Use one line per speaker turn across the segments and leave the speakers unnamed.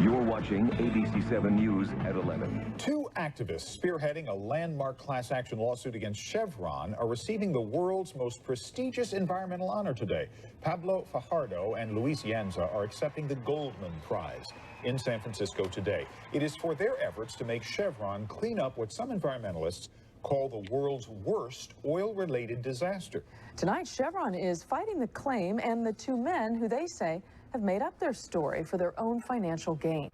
You're watching ABC 7 News at 11.
Two activists spearheading a landmark class action lawsuit against Chevron are receiving the world's most prestigious environmental honor today. Pablo Fajardo and Luis Yanza are accepting the Goldman Prize in San Francisco today. It is for their efforts to make Chevron clean up what some environmentalists call the world's worst oil-related disaster.
Tonight, Chevron is fighting the claim, and the two men who they say have made up their story for their own financial gain.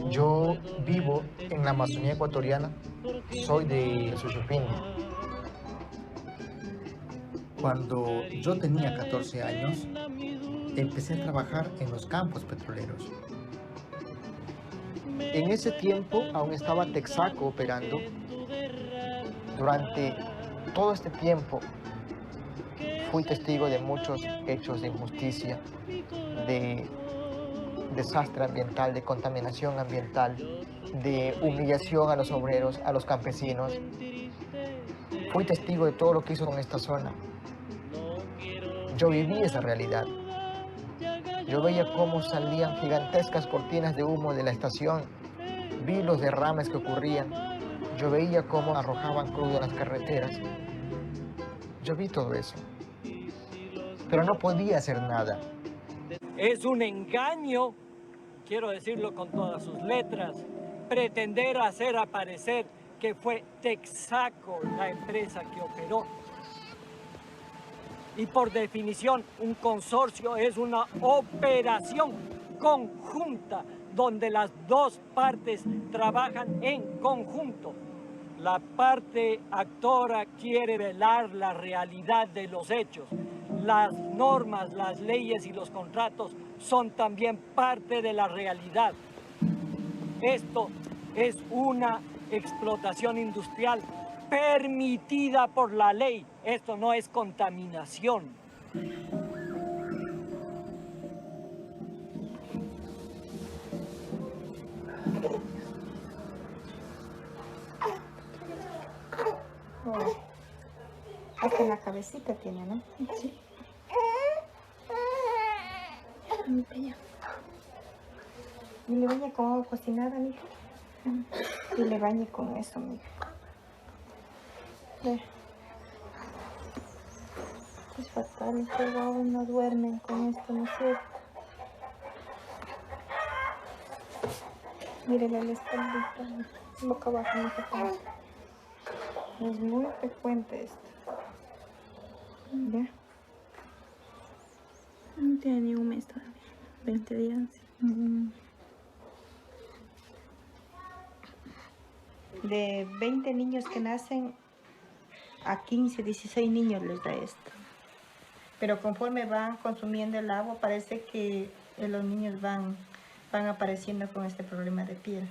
Yo vivo en la Amazonía ecuatoriana, soy de Suchupini. Cuando yo tenía 14 años, empecé a trabajar en los campos petroleros. En ese tiempo aún estaba Texaco operando. Durante todo este tiempo fui testigo de muchos hechos de injusticia, de desastre ambiental, de contaminación ambiental, de humillación a los obreros, a los campesinos. Fui testigo de todo lo que hizo en esta zona. Yo viví esa realidad. Yo veía cómo salían gigantescas cortinas de humo de la estación, vi los derrames que ocurrían, yo veía cómo arrojaban crudo en las carreteras. Yo vi todo eso, pero no podía hacer nada.
Es un engaño, quiero decirlo con todas sus letras, pretender hacer aparecer que fue Texaco la empresa que operó. Y por definición, un consorcio es una operación conjunta donde las dos partes trabajan en conjunto. La parte actora quiere velar la realidad de los hechos. Las normas, las leyes y los contratos son también parte de la realidad. Esto es una explotación industrial permitida por la ley. Esto no es contaminación.
Hasta en la cabecita tiene, ¿no? Sí. Mi bella. Y le bañe con agua cocinada, mija. Y le bañe con eso, mija. Ve. Es fatal, pero aún no duermen con esto, ¿no es cierto? Mírele la espaldita, boca abajo, no se pasa. Es muy frecuente esto. ¿Ya?
No tiene ni un mes todavía, 20 días.
De 20 niños que nacen, a 15, 16 niños les da esto. Pero conforme van consumiendo el agua, parece que los niños van apareciendo con este problema de piel.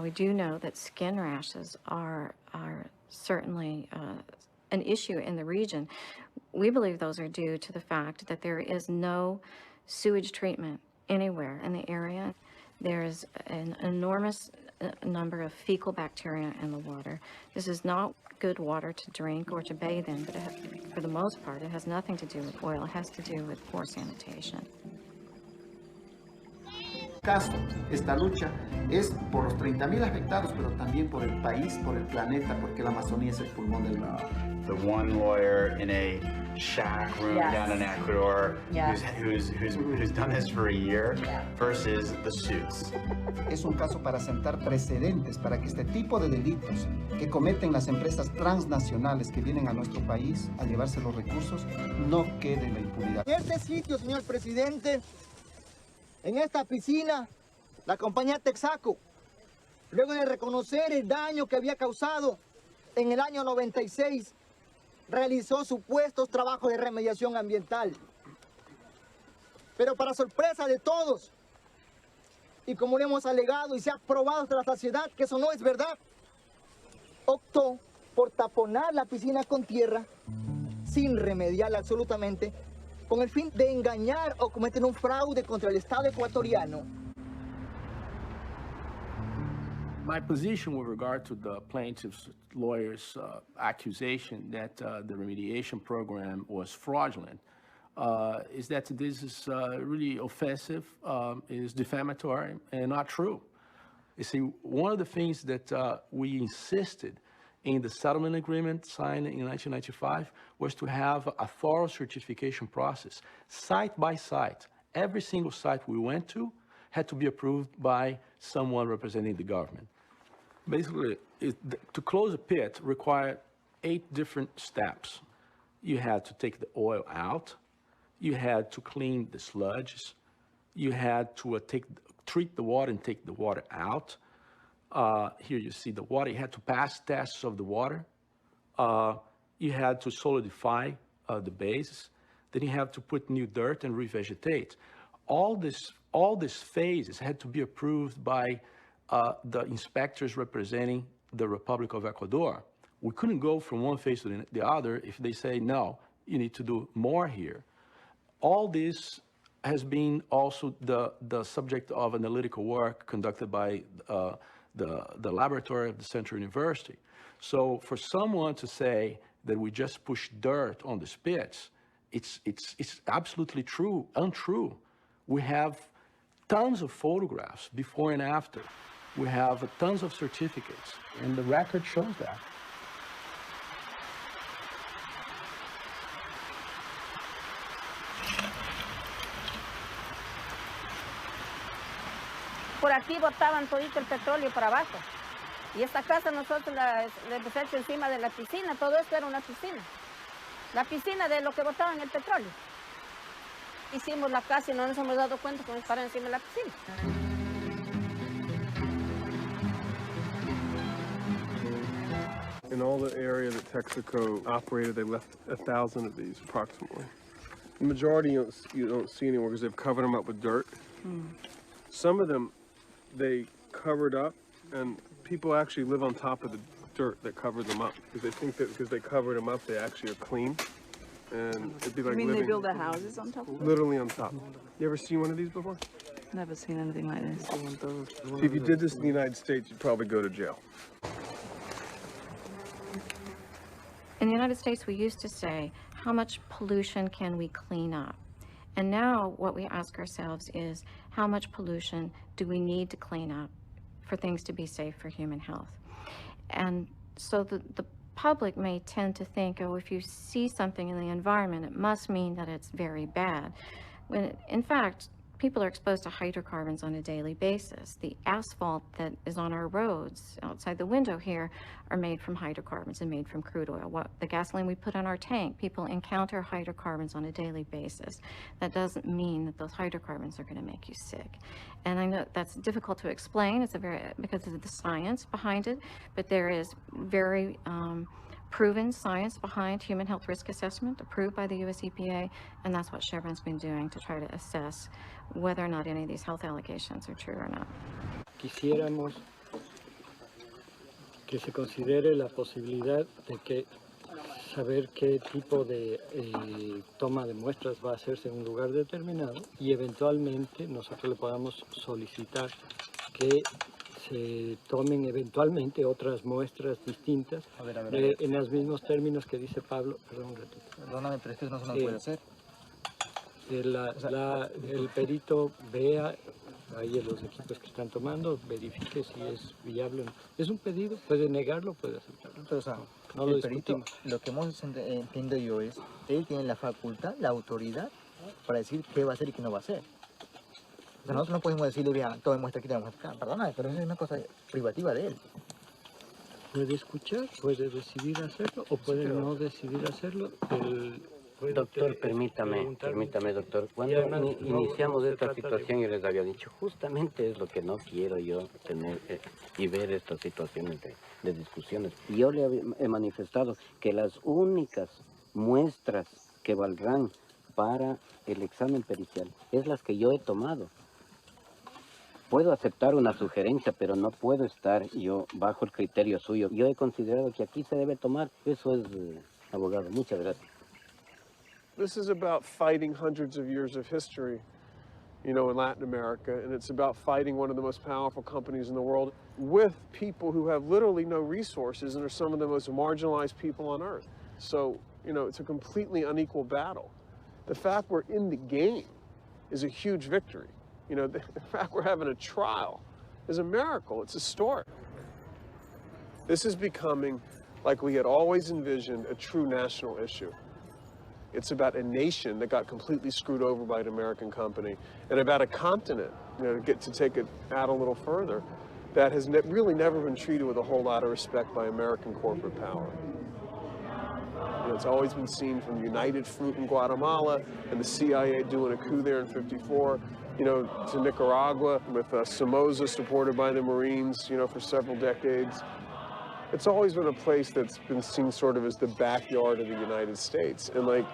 We do know that skin rashes are certainly an issue in the region. We believe those are due to the fact that there is no sewage treatment anywhere in the area. There's an enormous number of fecal bacteria in the water. This is not good water to drink or to bathe in, but for the most part, it has nothing to do with oil. It has to do with poor sanitation.
Caso, esta lucha es por los 30,000 afectados, pero también por el país, por el planeta, porque la Amazonía es el pulmón del mundo.
The one lawyer in a shack room down in Ecuador who's done this for a year versus the suits.
Es un caso para sentar precedentes para que este tipo de delitos que cometen las empresas transnacionales que vienen a nuestro país a llevarse los recursos no quede en la impunidad.
En este sitio, señor presidente, en esta piscina, la compañía Texaco, luego de reconocer el daño que había causado en el año 96, realizó supuestos trabajos de remediación ambiental. Pero para sorpresa de todos, y como le hemos alegado y se ha probado hasta la saciedad que eso no es verdad, optó por taponar la piscina con tierra sin remediarla absolutamente, con el fin de engañar o cometer un fraude contra el Estado ecuatoriano.
My position with regard to the plaintiff's lawyer's accusation that the remediation program was fraudulent is that this is really offensive, is defamatory, and not true. You see, one of the things that we insisted in the settlement agreement signed in 1995 was to have a thorough certification process, site by site. Every single site we went to had to be approved by someone representing the government. Basically, to close a pit required 8 different steps. You had to take the oil out, you had to clean the sludges, you had to treat the water and take the water out. Here you see the water, you had to pass tests of the water. You had to solidify the base. Then you have to put new dirt and revegetate. All these phases had to be approved by the inspectors representing the Republic of Ecuador. We couldn't go from one phase to the other if they say, no, you need to do more here. All this has been also the subject of analytical work conducted by the laboratory of the Central University. So for someone to say that we just push dirt on the spits, it's absolutely untrue. We have tons of photographs before and after. We have tons of certificates, and the record shows that.
Por aquí botaban todito el petróleo para abajo. Y esta casa nosotros la hemos hecho encima de la piscina. Todo esto era una piscina. La piscina de lo que botaban el petróleo. Hicimos la casa y no nos hemos dado cuenta que nos pararon encima de la piscina.
In all the area that Texaco operated, they left 1,000 of these approximately. The majority you don't see anymore because they've covered them up with dirt. Some of them they covered up, and people actually live on top of the dirt that covered them up because they think that because they covered them up, they actually are clean. And it'd be like
You mean
living
they build their houses on top of it?
literally on top. You ever seen one of these before?
Never seen anything like this.
See, if you did this in the United States, you'd probably go to jail.
In the United States, we used to say, how much pollution can we clean up? And now what we ask ourselves is, how much pollution do we need to clean up for things to be safe for human health? And so the public may tend to think, oh, if you see something in the environment, it must mean that it's very bad. When in fact, people are exposed to hydrocarbons on a daily basis. The asphalt that is on our roads outside the window here are made from hydrocarbons and made from crude oil. The gasoline we put in our tank, people encounter hydrocarbons on a daily basis. That doesn't mean that those hydrocarbons are going to make you sick. And I know that's difficult to explain. It's because of the science behind it, but there is very proven science behind human health risk assessment, approved by the US EPA, and that's what Chevron's been doing to try to assess whether or not any of these health allegations are true or not.
Quisiéramos que se considere la posibilidad de que saber qué tipo de toma de muestras va a hacerse en un lugar determinado y eventualmente nosotros le podamos solicitar que se tomen eventualmente otras muestras distintas en los mismos términos que dice Pablo. Perdón un ratito.
Perdóname, pero es que eso no se nos puede hacer.
El perito vea ahí en los equipos que están tomando, verifique si es viable o no. Es un pedido, puede negarlo, puede aceptarlo.
Pero, o sea,
no lo
el perito,
discutimos.
lo que hemos entiendo yo es, él tiene la facultad, la autoridad para decir qué va a hacer y qué no va a hacer. O sea, nosotros no podemos decirle, vea, tome muestra aquí, tome muestra acá. Perdona, pero eso es una cosa privativa de él.
Puede escuchar, puede decidir hacerlo o puede no decidir hacerlo.
Doctor, permítame, doctor. Cuando iniciamos esta situación, yo les había dicho, justamente es lo que no quiero yo tener y ver estas situaciones de discusiones. Y yo le he manifestado que las únicas muestras que valdrán para el examen pericial es las que yo he tomado. Puedo aceptar una sugerencia, pero no puedo estar yo bajo el criterio suyo. Yo he considerado que aquí se debe tomar. Eso es, abogado. Muchas gracias.
This is about fighting hundreds of years of history, you know, in Latin America, and it's about fighting one of the most powerful companies in the world with people who have literally no resources and are some of the most marginalized people on earth. So, you know, it's a completely unequal battle The fact we're in the game is a huge victory. You know, the fact we're having a trial is a miracle. It's historic. This is becoming, like we had always envisioned, a true national issue. It's about a nation that got completely screwed over by an American company, and about a continent, you know, to take it out a little further, that has really never been treated with a whole lot of respect by American corporate power. You know, it's always been seen from United Fruit in Guatemala and the CIA doing a coup there in '54, you know, to Nicaragua with Somoza supported by the Marines, you know, for several decades. It's always been a place that's been seen sort of as the backyard of the United States. And like,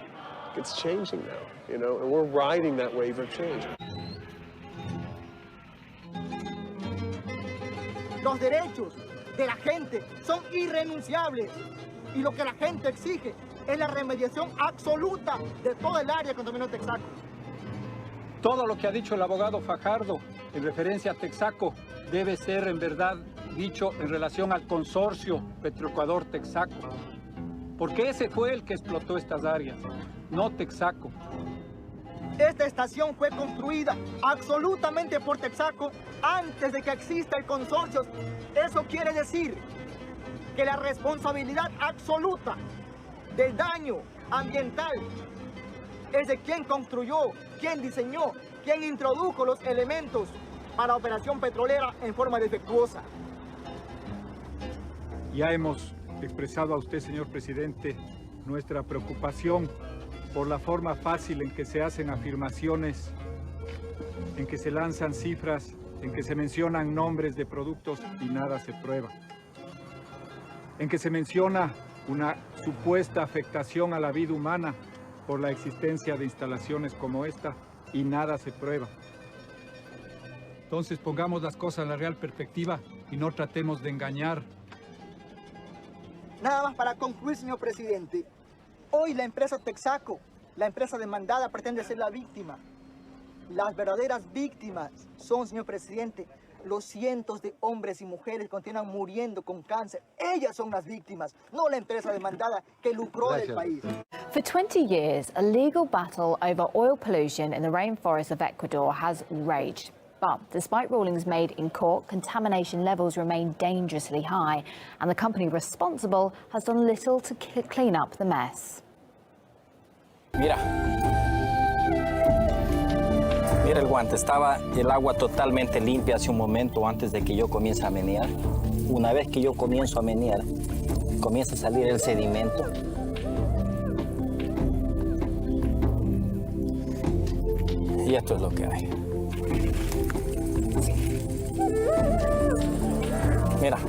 it's changing now, you know, and we're riding that wave of change.
Los derechos de la gente son irrenunciables y lo que la gente exige es la remediación absoluta de todo el área de contaminación de Texaco.
Todo lo que ha dicho el abogado Fajardo en referencia a Texaco debe ser en verdad dicho en relación al consorcio Petroecuador-Texaco, porque ese fue el que explotó estas áreas, no Texaco.
Esta estación fue construida absolutamente por Texaco antes de que exista el consorcio. Eso quiere decir que la responsabilidad absoluta del daño ambiental es de quien construyó, quien diseñó, quien introdujo los elementos para la operación petrolera en forma defectuosa.
Ya hemos expresado a usted, señor presidente, nuestra preocupación por la forma fácil en que se hacen afirmaciones, en que se lanzan cifras, en que se mencionan nombres de productos y nada se prueba, en que se menciona una supuesta afectación a la vida humana por la existencia de instalaciones como esta y nada se prueba. Entonces pongamos las cosas en la real perspectiva y no tratemos de engañar.
Nada más para concluir, señor presidente. Hoy la empresa Texaco, la empresa demandada, pretende ser la víctima. Las verdaderas víctimas son, señor presidente, los cientos de hombres y mujeres que continúan muriendo con cáncer. Ellas son las víctimas, no la empresa demandada que lucró del país.
For 20 years, a legal battle over oil pollution in the rainforests of Ecuador has raged. But despite rulings made in court, contamination levels remain dangerously high, and the company responsible has done little to clean up the mess.
Mira el guante, estaba el agua totalmente limpia hace un momento antes de que yo comience a menear. Una vez que yo comienzo a menear, comienza a salir el sedimento. Y esto es lo que hay. Mira.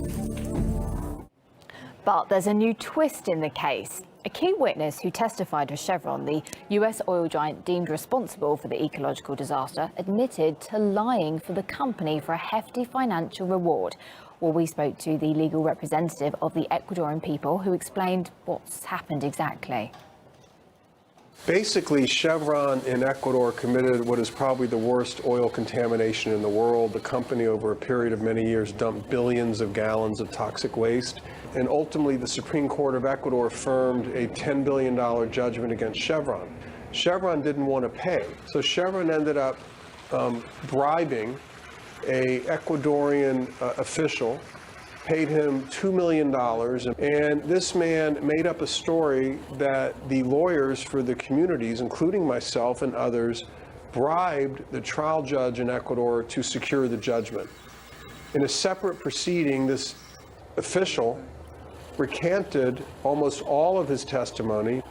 But there's a new twist in the case. A key witness who testified for Chevron, the US oil giant deemed responsible for the ecological disaster, admitted to lying for the company for a hefty financial reward. Well, we spoke to the legal representative of the Ecuadorian people who explained what's happened exactly.
Basically, Chevron in Ecuador committed what is probably the worst oil contamination in the world. The company, over a period of many years, dumped billions of gallons of toxic waste. And ultimately, the Supreme Court of Ecuador affirmed a $10 billion judgment against Chevron. Chevron didn't want to pay. So Chevron ended up bribing an Ecuadorian official, paid him $2 million, and this man made up a story that the lawyers for the communities, including myself and others, bribed the trial judge in Ecuador to secure the judgment. In a separate proceeding, this official recanted almost all of his testimony.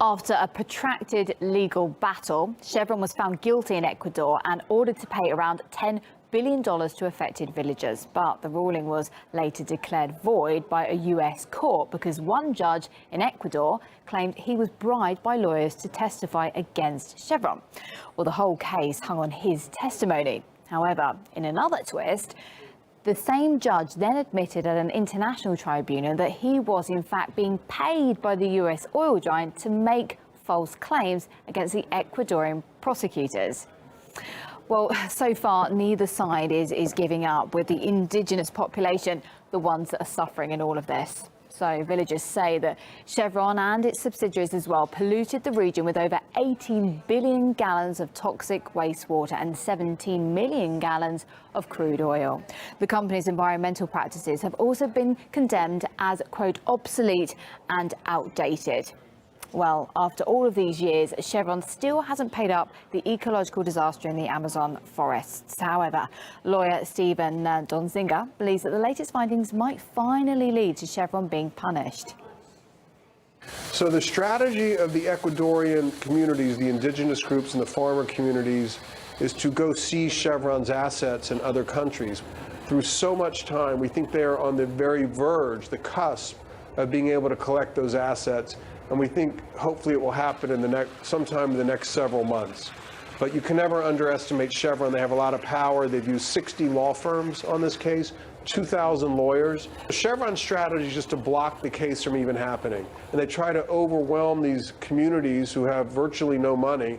After a protracted legal battle, Chevron was found guilty in Ecuador and ordered to pay around $10 billion to affected villagers. But the ruling was later declared void by a US court because one judge in Ecuador claimed he was bribed by lawyers to testify against Chevron. Well, the whole case hung on his testimony. However, in another twist, the same judge then admitted at an international tribunal that he was in fact being paid by the US oil giant to make false claims against the Ecuadorian prosecutors. Well, so far, neither side is giving up, with the indigenous population the ones that are suffering in all of this. So villagers say that Chevron and its subsidiaries as well polluted the region with over 18 billion gallons of toxic wastewater and 17 million gallons of crude oil. The company's environmental practices have also been condemned as, quote, obsolete and outdated. Well, after all of these years, Chevron still hasn't paid up the ecological disaster in the Amazon forests. However, lawyer Steven Donziger believes that the latest findings might finally lead to Chevron being punished.
So the strategy of the Ecuadorian communities, the indigenous groups and the farmer communities, is to go seize Chevron's assets in other countries. Through so much time, we think they are on the very verge, the cusp of being able to collect those assets. And we think hopefully it will happen in sometime in the next several months. But you can never underestimate Chevron. They have a lot of power. They've used 60 law firms on this case, 2,000 lawyers. Chevron's strategy is just to block the case from even happening. And they try to overwhelm these communities who have virtually no money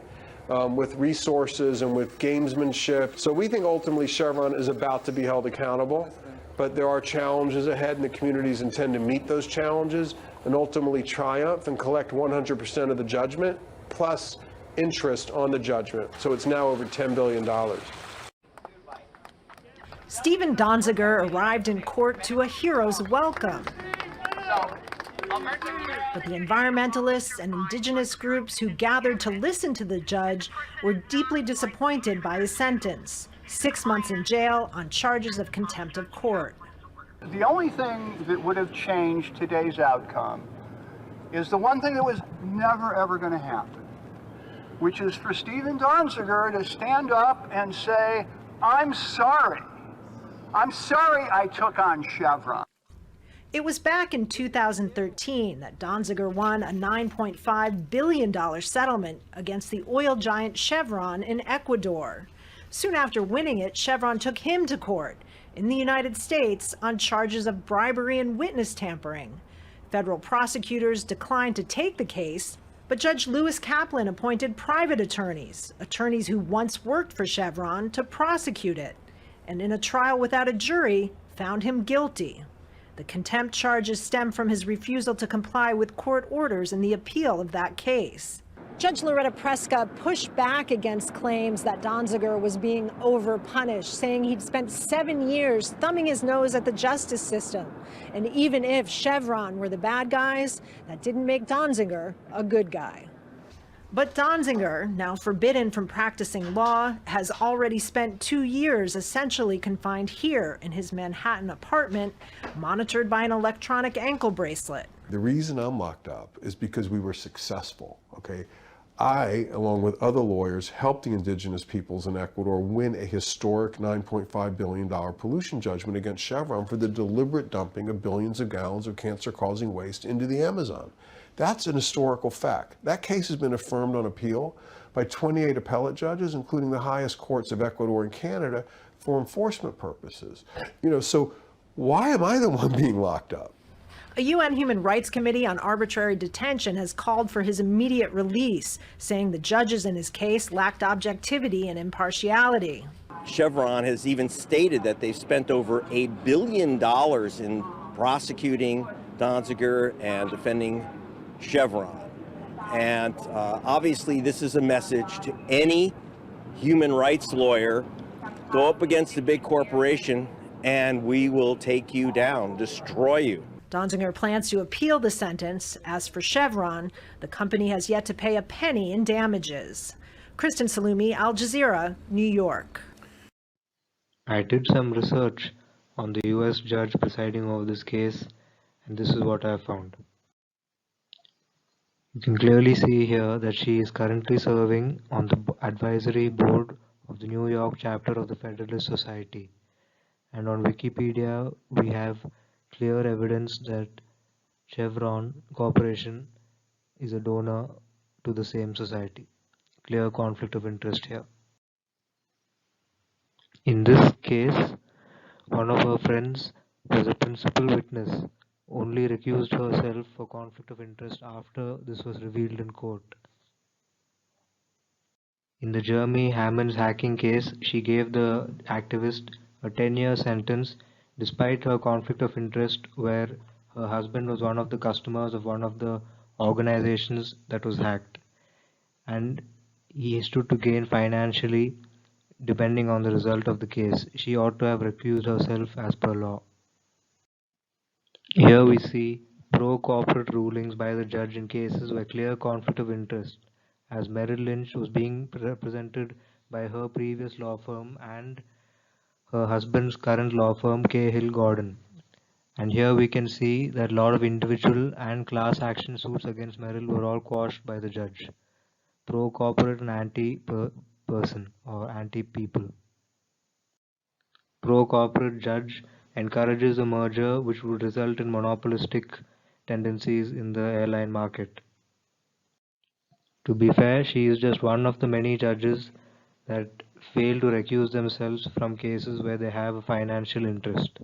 with resources and with gamesmanship. So we think ultimately Chevron is about to be held accountable. But there are challenges ahead, and the communities intend to meet those challenges and ultimately triumph and collect 100% of the judgment, plus interest on the judgment. So it's now over $10 billion.
Steven Donziger arrived in court to a hero's welcome. But the environmentalists and indigenous groups who gathered to listen to the judge were deeply disappointed by his sentence. 6 months in jail on charges of contempt of court.
The only thing that would have changed today's outcome is the one thing that was never ever going to happen, which is for Steven Donziger to stand up and say, I'm sorry. I'm sorry I took on Chevron.
It was back in 2013 that Donziger won a $9.5 billion settlement against the oil giant Chevron in Ecuador. Soon after winning it, Chevron took him to court in the United States on charges of bribery and witness tampering. Federal prosecutors declined to take the case, but Judge Lewis Kaplan appointed private attorneys who once worked for Chevron, to prosecute it, and in a trial without a jury, found him guilty. The contempt charges stem from his refusal to comply with court orders in the appeal of that case. Judge Loretta Preska pushed back against claims that Donziger was being overpunished, saying he'd spent 7 years thumbing his nose at the justice system. And even if Chevron were the bad guys, that didn't make Donziger a good guy. But Donziger, now forbidden from practicing law, has already spent 2 years essentially confined here in his Manhattan apartment, monitored by an electronic ankle bracelet.
The reason I'm locked up is because we were successful, okay? I, along with other lawyers, helped the indigenous peoples in Ecuador win a historic $9.5 billion pollution judgment against Chevron for the deliberate dumping of billions of gallons of cancer-causing waste into the Amazon. That's an historical fact. That case has been affirmed on appeal by 28 appellate judges, including the highest courts of Ecuador and Canada, for enforcement purposes. You know, so why am I the one being locked up?
A UN Human Rights Committee on arbitrary detention has called for his immediate release, saying the judges in his case lacked objectivity and impartiality.
Chevron has even stated that they've spent over $1 billion in prosecuting Donziger and defending Chevron. And obviously this is a message to any human rights lawyer: go up against a big corporation and we will take you down, destroy you.
Donziger plans to appeal the sentence. As for Chevron, the company has yet to pay a penny in damages. Kristen Salumi, Al Jazeera, New York.
I did some research on the US judge presiding over this case, and this is what I found. You can clearly see here that she is currently serving on the advisory board of the New York chapter of the Federalist Society. And on Wikipedia, we have clear evidence that Chevron Corporation is a donor to the same society. Clear conflict of interest here. In this case, one of her friends was a principal witness, only recused herself for conflict of interest after this was revealed in court. In the Jeremy Hammond's hacking case, she gave the activist a 10-year sentence despite her conflict of interest, where her husband was one of the customers of one of the organizations that was hacked, and he stood to gain financially depending on the result of the case. She ought to have recused herself as per law. Here we see pro-corporate rulings by the judge in cases where clear conflict of interest, as Merrill Lynch was being represented by her previous law firm and her husband's current law firm, Cahill Gordon. And here we can see that a lot of individual and class action suits against Merrill were all quashed by the judge. Pro-corporate and anti-person or anti-people. Pro-corporate judge encourages a merger which would result in monopolistic tendencies in the airline market. To be fair, she is just one of the many judges that fail to recuse themselves from cases where they have a financial interest.